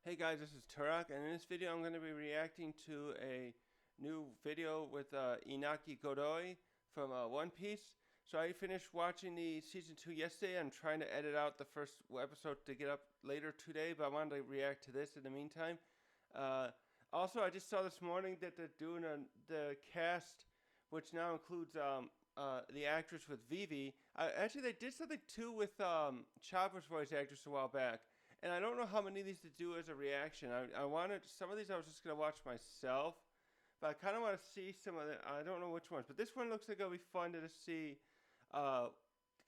Hey guys, this is Turok, and in this video I'm going to be reacting to a new video with Inaki Godoy from One Piece. So I finished watching the season 2 yesterday. I'm trying to edit out the first episode to get up later today, but I wanted to react to this in the meantime. Also, I just saw this morning that they're doing the cast, which now includes the actress with Vivi. Actually, they did something too with Chopper's voice actress a while back. And I don't know how many of these to do as a reaction. I wanted, some of these I was just going to watch myself. But I kind of want to see some of the, I don't know which ones. But this one looks like it'll be fun to see. Because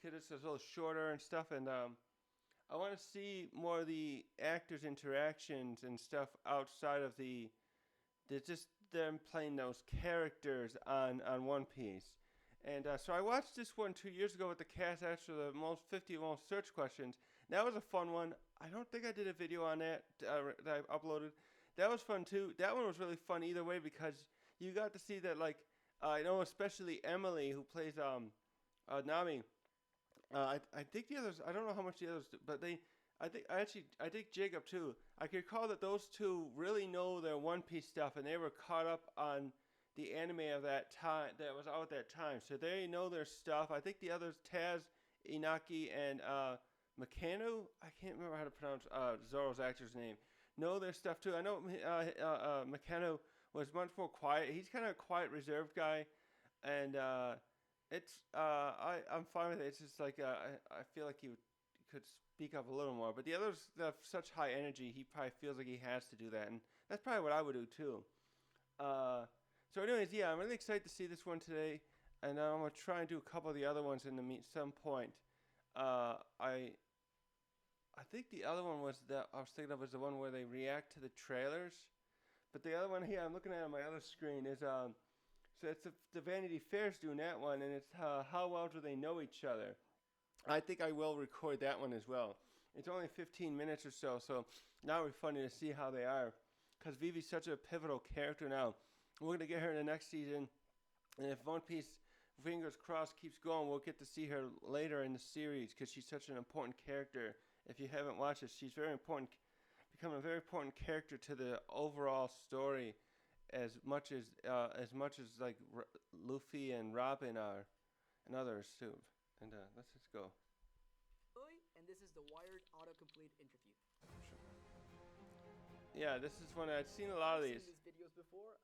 it's a little shorter and stuff. And I want to see more of the actors' interactions and stuff outside of just them playing those characters on One Piece. And so I watched this one 2 years ago with the cast after the 50 most search questions. That was a fun one. I don't think I did a video on that that I uploaded. That was fun too. That one was really fun either way because you got to see that, like, I know especially Emily, who plays Nami. I think the others, I don't know how much the others do, but I think Jacob too. I can recall that those two really know their One Piece stuff, and they were caught up on the anime of that time that was out at that time, so they know their stuff. I think the others, Taz, Inaki, and Makano, I can't remember how to pronounce Zoro's actor's name, know their stuff too. I know Makano was much more quiet. He's kind of a quiet, reserved guy, and I'm fine with it. It's just like I feel like he could speak up a little more. But the others have such high energy, he probably feels like he has to do that, and that's probably what I would do too. So anyways, yeah, I'm really excited to see this one today, and I'm going to try and do a couple of the other ones in some point. I think the other one was that I was thinking of was the one where they react to the trailers. But the other one here I'm looking at on my other screen is, so it's the Vanity Fair's doing that one, and it's how well do they know each other. I think I will record that one as well. It's only 15 minutes or so, so now it'll be funny to see how they are. Because Vivi's such a pivotal character now. We're going to get her in the next season. And if One Piece, fingers crossed, keeps going, we'll get to see her later in the series because she's such an important character. If you haven't watched it, she's very important, become a very important character to the overall story as much as like Luffy and Robin are, and others too. And let's just go. And this is the Wired autocomplete interview. Sure. Yeah, this is one I've seen a lot of these. I've seen these videos before.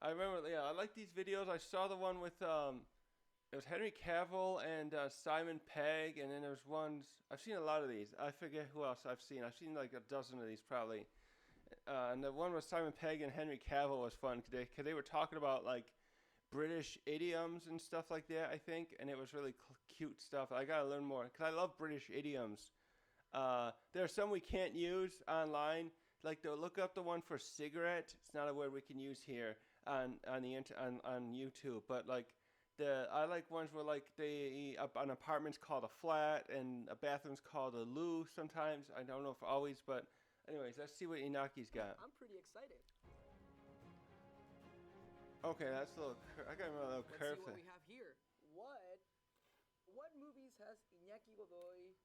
I remember, yeah, I like these videos. I saw the one with, it was Henry Cavill and Simon Pegg, and then there's ones, I've seen a lot of these. I forget who else I've seen. I've seen like a dozen of these probably. And the one with Simon Pegg and Henry Cavill was fun because they were talking about like British idioms and stuff like that, I think, and it was really cute stuff. I gotta learn more because I love British idioms. There are some we can't use online. Like, they'll look up the one for cigarette. It's not a word we can use here on YouTube. But like I like ones where like an apartment's called a flat and a bathroom's called a loo. Sometimes, I don't know if always, but anyways, let's see what Inaki's got. I'm pretty excited. Okay, that's a little. I got a little curve. Let's see what we have here. What movies has Inaki Godoy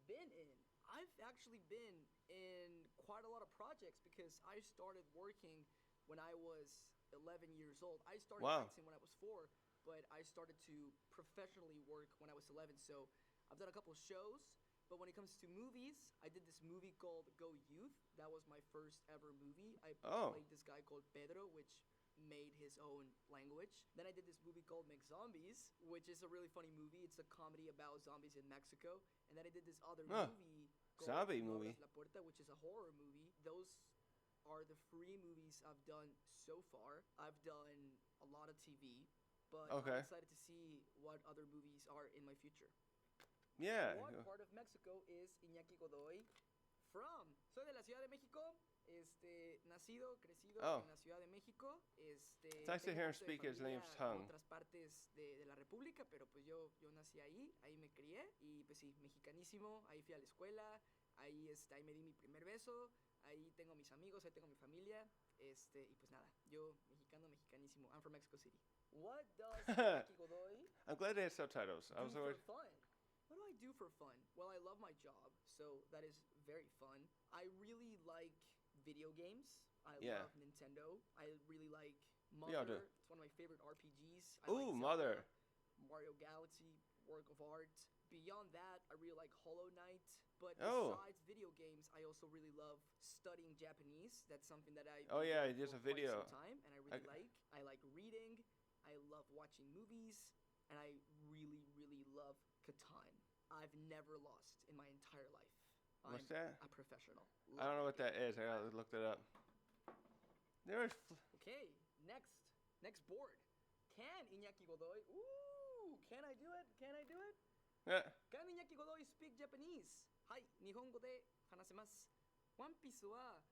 been in? I've actually been in quite a lot of projects because I started working when I was 11 years old. I started acting when I was 4, but I started to professionally work when I was 11. So I've done a couple of shows, but when it comes to movies, I did this movie called Go Youth. That was my first ever movie. I played this guy called Pedro, which made his own language. Then I did this movie called Make Zombies, which is a really funny movie. It's a comedy about zombies in Mexico. And then I did this other movie called Zombie movie, La Puerta, which is a horror movie. Those are the 3 movies I've done so far. I've done a lot of TV, but I'm excited to see what other movies are in my future. Yeah. What part of Mexico is Iñaki Godoy from? Soy de la Ciudad de México. Nacido, crecido en la Ciudad de México. It's nice to hear him speak his native tongue. Otras partes de la República, pero pues yo nací ahí me crié y pues sí, mexicanísimo. Ahí fui a la escuela, ahí me di mi primer beso, ahí tengo mis amigos, ahí tengo mi familia, y pues nada, yo mexicanísimo. I'm from Mexico City. What does Inaki Godoy? I'm glad they have subtitles. I was always fun. What do I do for fun? Well, I love my job, so that is very fun. I really like video games. I Yeah. love Nintendo. I really like We all do. Mother. It's one of my favorite RPGs. I Ooh, like Mother. Zelda, Mario Galaxy, Work of Art. Beyond that, I really like Hollow Knight. But Oh. besides video games, I also really love studying Japanese. That's something that I Oh, yeah, there's a video. some time, and I really like. I like reading. I love watching movies, and I really, really love Catan. I've never lost in my entire life. What's I'm that? a professional. I don't know what that is. I gotta look that up. There's. Okay, next board. Can Inaki Godoy? Ooh, can I do it? Can I do it? Can Inaki Godoy speak Japanese? はい、日本語で話せます。ワンピースは、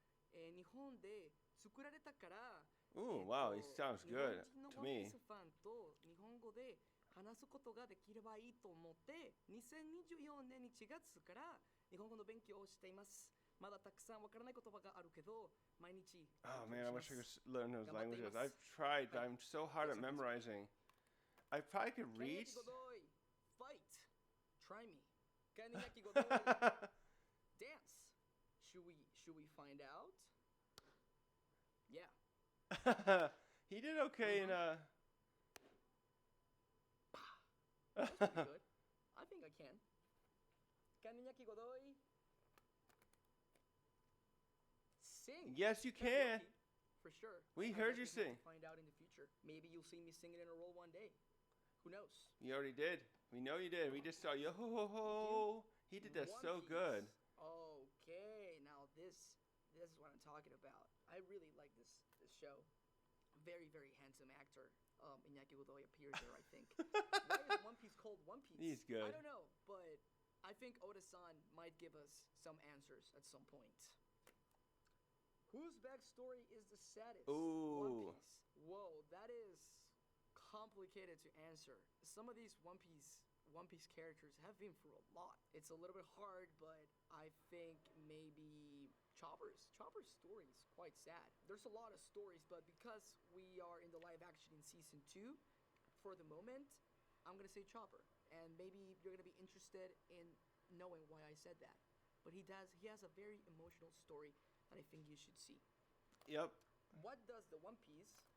日本で作られたから、Ooh, wow, he sounds good to me. 日本人のワンピースファンと日本語で話すことができればいいと思って、2024年1月から日本語の勉強をしています。まだたくさんわからない言葉があるけど、毎日。Oh man, I wish I could learn those languages. I've tried, but I'm so hard at memorizing. I probably could read. Fight. Try me. Can Inaki Godoy dance? Should we find out? Yeah. He did okay in That's pretty good. I think I can. Can Inaki Godoy sing? Yes, you can. For sure. We heard you sing. Find out in the future. Maybe you'll see me singing in a role one day. Who knows? You already did. We know you did. We just saw yo ho ho ho. He did that so good. Okay, now this is what I'm talking about. I really like this show. Very, very handsome actor. Inaki Godoy appears there, I think. Why is One Piece called One Piece? He's good. I don't know, but I think Oda-san might give us some answers at some point. Whose backstory is the saddest? Ooh. One Piece. Whoa, that is complicated to answer. Some of these One Piece characters have been through a lot. It's a little bit hard, but I think maybe Chopper's story is quite sad. There's a lot of stories, but because we are in the live action in season 2, for the moment, I'm gonna say Chopper. And maybe you're gonna be interested in knowing why I said that. But he has a very emotional story that I think you should see. Yep. What does the One Piece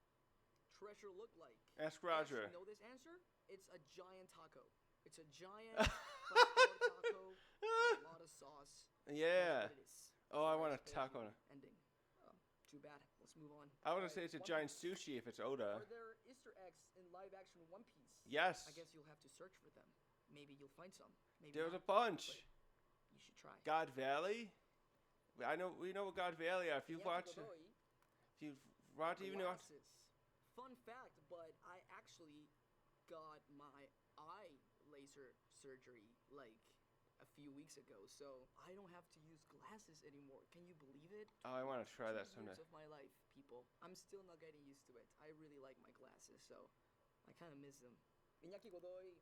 treasure look like? Ask Roger. You know this answer? It's a giant taco. It's a giant taco with a lot of sauce. Yeah. That's what it is. Oh, I want a taco. Ending. Too bad. Let's move on. I want to say it's a giant sushi if it's Oda. Are there Easter eggs in live action One Piece? Yes. I guess you'll have to search for them. Maybe you'll find some. Maybe There's not, a bunch. You should try. God Valley. We know what God Valley are. If you've watched even glasses. Fun fact, but I actually got my eye laser surgery like a few weeks ago, so I don't have to use glasses anymore. Can you believe it? Oh, I want to try that 2 years someday. of my life, people. I'm still not getting used to it. I really like my glasses, so I kind of miss them. Inaki Godoy,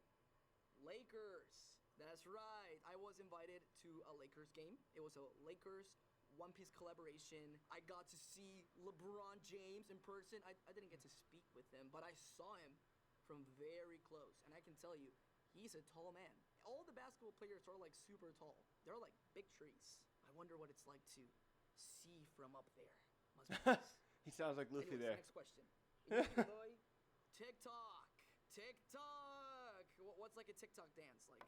Lakers. That's right. I was invited to a Lakers game. It was a Lakers One Piece collaboration. I got to see LeBron James in person. I didn't get to speak with him, but I saw him from very close. And I can tell you, he's a tall man. All the basketball players are like super tall. They're like big trees. I wonder what it's like to see from up there. Must be nice. He sounds like Luffy Anyways, there. Next question. Inaki Godoy, TikTok. What's like a TikTok dance? Like,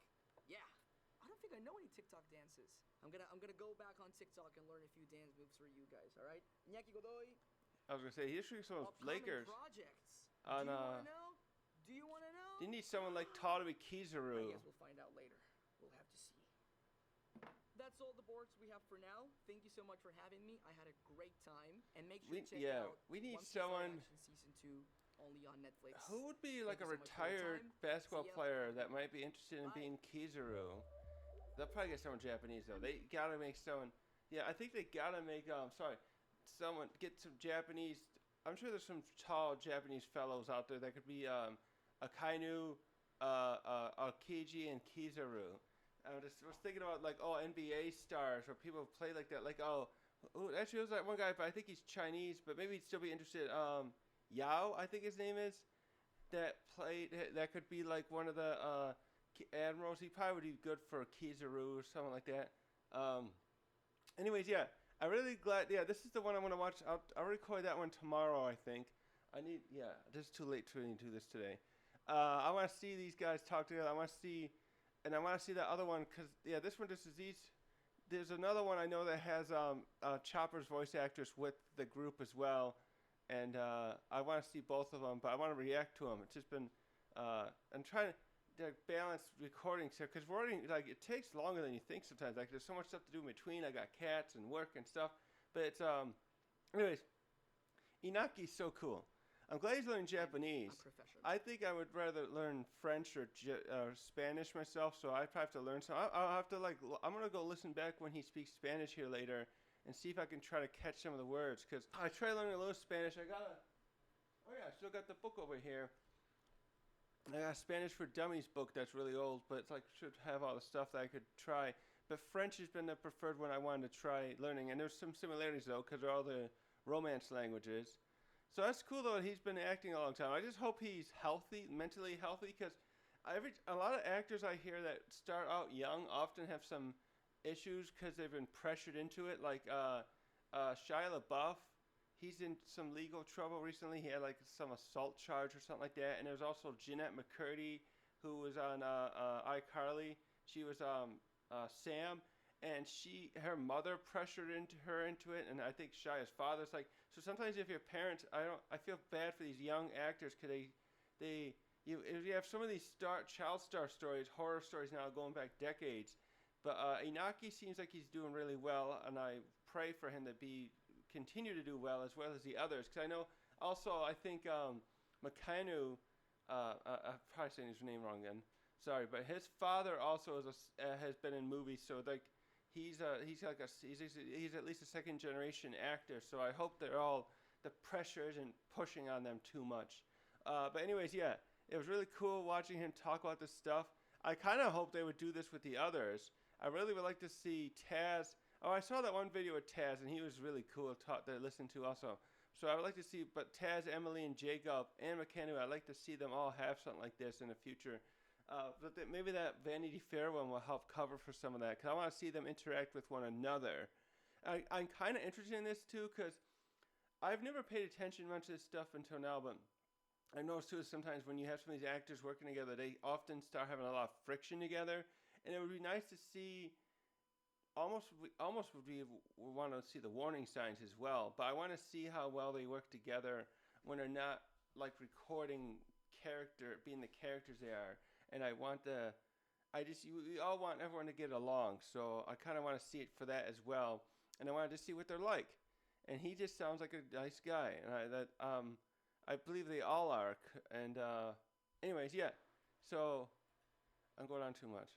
yeah. I don't think I know any TikTok dances. I'm gonna go back on TikTok and learn a few dance moves for you guys. All right. Inaki Godoy. I was gonna say he should some Lakers. Projects. On Do you wanna know? You need someone like tall to be Kizaru. I guess we'll find out later. We'll have to see. That's all the boards we have for now. Thank you so much for having me. I had a great time. And make sure to check out we need One Piece someone. Live Action Season 2 only on Netflix. Who would be like a Thank you so much for your retired time. basketball See ya. player that might be interested in Bye. being Kizaru? They'll probably get someone Japanese though. They gotta make someone. Yeah, I think they gotta make someone get some Japanese. I'm sure there's some tall Japanese fellows out there that could be Akainu, Kiji, and Kizaru. I was thinking about like NBA stars or people who play like that. Like actually it was that one guy, but I think he's Chinese, but maybe he'd still be interested. Yao, I think his name is, that could be like one of the admirals. He probably would be good for Kizaru or something like that. Anyways, yeah, I'm really glad. Yeah, this is the one I'm gonna watch. I'll record that one tomorrow. I think. This is too late to really do this today. I want to see these guys talk together. I want to see, and I want to see that other one because this one just is these. There's another one I know that has Chopper's voice actress with the group as well, and I want to see both of them. But I want to react to them. It's just been I'm trying to balance recordings here because we're already it takes longer than you think sometimes. Like there's so much stuff to do in between. I got cats and work and stuff. But it's anyways, Inaki's so cool. I'm glad he's learning Japanese. I'm professional. I think I would rather learn French or Spanish myself, so I'd have to learn some. I'll have to I'm gonna go listen back when he speaks Spanish here later and see if I can try to catch some of the words. Cause I tried learning a little Spanish. I still got the book over here. I got a Spanish for Dummies book that's really old, but it's should have all the stuff that I could try. But French has been the preferred one I wanted to try learning, and there's some similarities though, cause they're all the Romance languages. So that's cool though. He's been acting a long time. I just hope he's healthy, mentally healthy, because a lot of actors I hear that start out young often have some issues because they've been pressured into it. Like Shia LaBeouf, he's in some legal trouble recently. He had some assault charge or something like that. And there's also Jeanette McCurdy, who was on iCarly. She was Sam. And her mother pressured her into it, and I think Shia's father's so sometimes if your parents, I feel bad for these young actors because you have some of these child star stories, horror stories now going back decades, but Inaki seems like he's doing really well, and I pray for him to continue to do well as the others, because I know also I think Makanu, I'm probably saying his name wrong again, sorry, but his father also has been in movies, so he's at least a second generation actor, so I hope the pressure isn't pushing on them too much. But anyways, yeah, it was really cool watching him talk about this stuff. I kind of hope they would do this with the others. I really would like to see Taz. Oh, I saw that one video with Taz, and he was really cool to listen to also. So I would like to see, but Taz, Emily, and Jacob, and McKenna, I'd like to see them all have something like this in the future. But maybe that Vanity Fair one will help cover for some of that, because I want to see them interact with one another. I'm kind of interested in this too, because I've never paid attention much to this stuff until now, but I noticed too sometimes when you have some of these actors working together, they often start having a lot of friction together, and it would be nice to see. We want to see the warning signs as well, but I want to see how well they work together when they're not recording being the characters they are. And we all want everyone to get along, so I kind of want to see it for that as well. And I wanted to see what they're like. And he just sounds like a nice guy, and I believe they all are. And anyways, yeah. So I'm going on too much.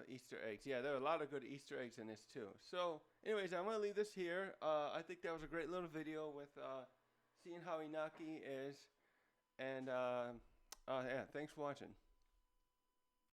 Easter eggs. Yeah, there are a lot of good Easter eggs in this too. So anyways, I'm going to leave this here. I think that was a great little video with seeing how Inaki is. And yeah, thanks for watching.